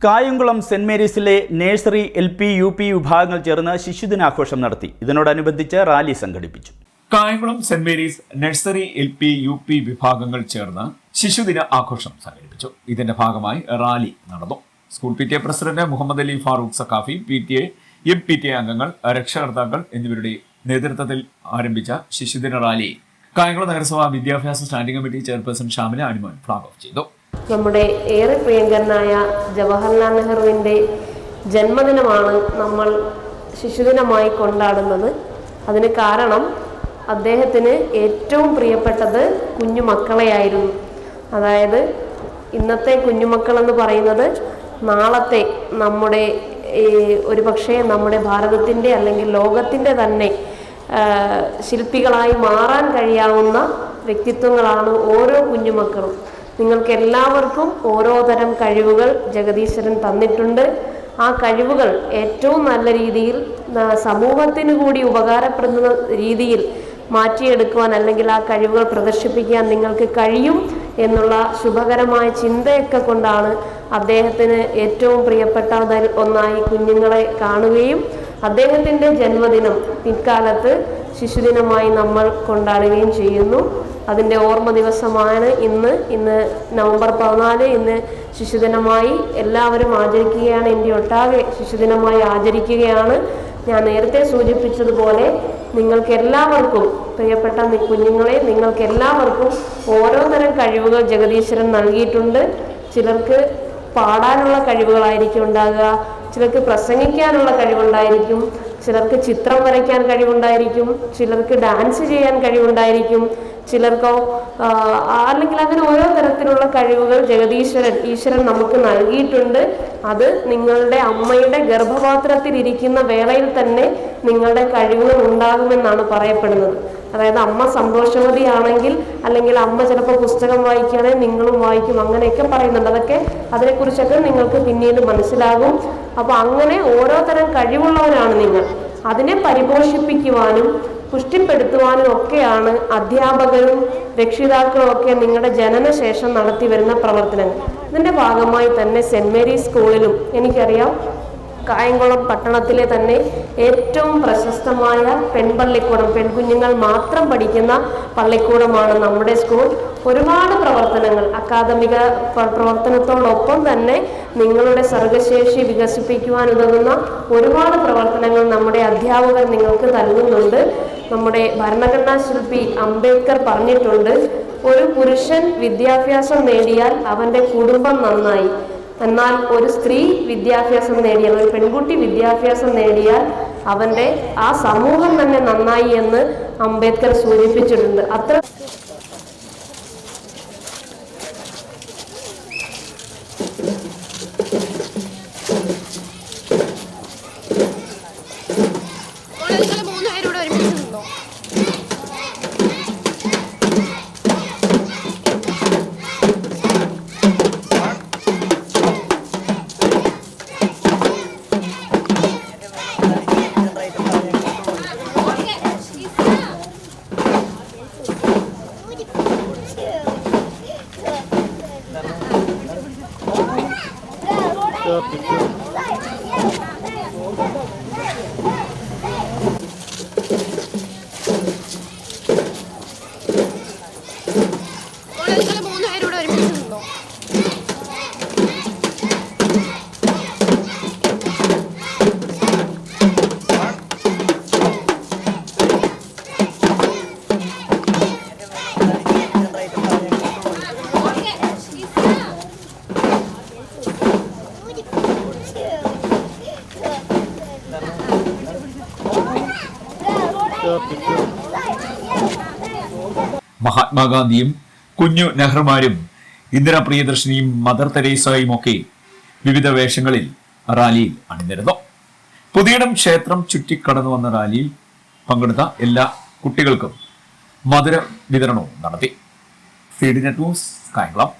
Kayamkulam Saint മേരീസിലെ nursery LP UP വിഭാഗങ്ങൾ ചേർന്ന് ശിശുദിനാഘോഷം നടത്തി. ഇതിനോടനുബന്ധിച്ച് റാലി സംഘടിപ്പിച്ചു. Kayamkulam Saint Mary's nursery LP UP വിഭാഗങ്ങൾ ചേർന്ന് ശിശുദിന ആഘോഷം സംഘടിപ്പിച്ചു. ഇതിന്റെ ഭാഗമായി റാലി നടന്നു. School PTA president Muhammad Ali Farooq Saqafi, PTA, MPTA അംഗങ്ങൾ, രക്ഷകർത്താക്കൾ എന്നിവരുടെ നേതൃത്വത്തിൽ ആരംഭിച്ച ശിശുദിന റാലി കായംകുളം നഗരസഭ വിദ്യാഭ്യാസ standing committee chairperson Shamila Animon flag off ചെയ്തു. നമ്മുടെ ഏറെ പ്രിയങ്കരനായ ജവഹർലാൽ നെഹ്റുവിൻ്റെ ജന്മദിനമാണ് നമ്മൾ ശിശുദിനമായി കൊണ്ടാടുന്നത്. അതിന് കാരണം അദ്ദേഹത്തിന് ഏറ്റവും പ്രിയപ്പെട്ടത് കുഞ്ഞുമക്കളെയായിരുന്നു. അതായത് ഇന്നത്തെ കുഞ്ഞുമക്കളെന്ന് പറയുന്നത് നാളത്തെ നമ്മുടെ ഒരുപക്ഷെ നമ്മുടെ ഭാരതത്തിൻ്റെ അല്ലെങ്കിൽ ലോകത്തിൻ്റെ തന്നെ ശില്പികളായി മാറാൻ കഴിയാവുന്ന വ്യക്തിത്വങ്ങളാണ് ഓരോ കുഞ്ഞുമക്കളും. നിങ്ങൾക്ക് എല്ലാവർക്കും ഓരോ തരം കഴിവുകൾ ജഗദീശ്വരൻ തന്നിട്ടുണ്ട്. ആ കഴിവുകൾ ഏറ്റവും നല്ല രീതിയിൽ സമൂഹത്തിന് കൂടി ഉപകാരപ്പെടുന്ന രീതിയിൽ മാറ്റിയെടുക്കുവാൻ അല്ലെങ്കിൽ ആ കഴിവുകൾ പ്രദർശിപ്പിക്കാൻ നിങ്ങൾക്ക് കഴിയും എന്നുള്ള ശുഭകരമായ ചിന്തയൊക്കെ കൊണ്ടാണ് അദ്ദേഹത്തിന് ഏറ്റവും പ്രിയപ്പെട്ട ഒന്നായി കുഞ്ഞുങ്ങളെ കാണുകയും അദ്ദേഹത്തിൻ്റെ ജന്മദിനം പിൽക്കാലത്ത് ശിശുദിനമായി നമ്മൾ കൊണ്ടാടുകയും ചെയ്യുന്നു. അതിൻ്റെ ഓർമ്മ ദിവസമാണ് ഇന്ന് നവംബർ 14. ഇന്ന് ശിശുദിനമായി എല്ലാവരും ആചരിക്കുകയാണ്. ഇന്ത്യ ഒട്ടാകെ ശിശുദിനമായി ആചരിക്കുകയാണ്. ഞാൻ നേരത്തെ സൂചിപ്പിച്ചതുപോലെ നിങ്ങൾക്ക് എല്ലാവർക്കും പ്രിയപ്പെട്ട കുഞ്ഞുങ്ങളെ നിങ്ങൾക്ക് എല്ലാവർക്കും ഓരോ തരം കഴിവുകൾ ജഗദീശ്വരൻ നൽകിയിട്ടുണ്ട്. ചിലർക്ക് പാടാനുള്ള കഴിവുകളായിരിക്കും ഉണ്ടാകുക, ചിലർക്ക് പ്രസംഗിക്കാനുള്ള കഴിവുണ്ടായിരിക്കും, ചിലർക്ക് ചിത്രം വരയ്ക്കാൻ കഴിവുണ്ടായിരിക്കും, ചിലർക്ക് ഡാൻസ് ചെയ്യാൻ കഴിവുണ്ടായിരിക്കും, ചിലർക്കോ അല്ലെങ്കിൽ അങ്ങനെ ഓരോ തരത്തിലുള്ള കഴിവുകൾ ഈശ്വരൻ നമുക്ക് നൽകിയിട്ടുണ്ട്. അത് നിങ്ങളുടെ അമ്മയുടെ ഗർഭപാത്രത്തിൽ ഇരിക്കുന്ന വേളയിൽ തന്നെ നിങ്ങളുടെ കഴിവുകൾ ഉണ്ടാകുമെന്നാണ് പറയപ്പെടുന്നത്. അതായത് അമ്മ സന്തോഷവതിയാണെങ്കിൽ അല്ലെങ്കിൽ അമ്മ ചിലപ്പോൾ പുസ്തകം വായിക്കുകയാണെങ്കിൽ നിങ്ങളും വായിക്കും, അങ്ങനെയൊക്കെ പറയുന്നുണ്ട്. അതിനെക്കുറിച്ചൊക്കെ നിങ്ങൾക്ക് പിന്നീട് മനസ്സിലാകും. അപ്പോൾ അങ്ങനെ ഓരോ തരം കഴിവുള്ളവരാണ് നിങ്ങൾ. അതിനെ പരിപോഷിപ്പിക്കുവാനും പുഷ്ടിപ്പെടുത്തുവാനും ഒക്കെയാണ് അധ്യാപകരും രക്ഷിതാക്കളും ഒക്കെ നിങ്ങളുടെ ജനനശേഷം നടത്തി വരുന്ന പ്രവർത്തനങ്ങൾ. ഇതിൻ്റെ ഭാഗമായി തന്നെ സെന്റ് മേരീസ് സ്കൂളിലും എനിക്കറിയാം കായംകുളം പട്ടണത്തിലെ തന്നെ ഏറ്റവും പ്രശസ്തമായ പെൺപള്ളിക്കൂടം, പെൺകുഞ്ഞുങ്ങൾ മാത്രം പഠിക്കുന്ന പള്ളിക്കൂടമാണ് നമ്മുടെ സ്കൂൾ. ഒരുപാട് പ്രവർത്തനങ്ങൾ അക്കാദമിക പ്രവർത്തനത്തോടൊപ്പം തന്നെ നിങ്ങളുടെ സർഗശേഷി വികസിപ്പിക്കുവാൻ ഉതകുന്ന ഒരുപാട് പ്രവർത്തനങ്ങൾ നമ്മുടെ അധ്യാപകർ നിങ്ങൾക്ക് നൽകുന്നുണ്ട്. നമ്മുടെ ഭരണഘടനാ ശില്പി അംബേദ്കർ പറഞ്ഞിട്ടുണ്ട്, ഒരു പുരുഷൻ വിദ്യാഭ്യാസം നേടിയാൽ അവൻ്റെ കുടുംബം നന്നായി, എന്നാൽ ഒരു സ്ത്രീ വിദ്യാഭ്യാസം നേടിയാൽ, ഒരു പെൺകുട്ടി വിദ്യാഭ്യാസം നേടിയാൽ അവൻ്റെ ആ സമൂഹം തന്നെ നന്നായി എന്ന് അംബേദ്കർ സൂചിപ്പിച്ചിട്ടുണ്ട്. അത്ര മഹാത്മാഗാന്ധിയും കുഞ്ഞു നെഹ്റുമാരും ഇന്ദിരാ പ്രിയദർശിനിയും മദർ തെരേസയും ഒക്കെ വിവിധ വേഷങ്ങളിൽ റാലിയിൽ അണിനിരുന്നു. പുതിയിടം ക്ഷേത്രം ചുറ്റിക്കടന്നു വന്ന റാലിയിൽ പങ്കെടുത്ത എല്ലാ കുട്ടികൾക്കും മധുര വിതരണവും നടത്തി. CDNet news, Kayamkulam.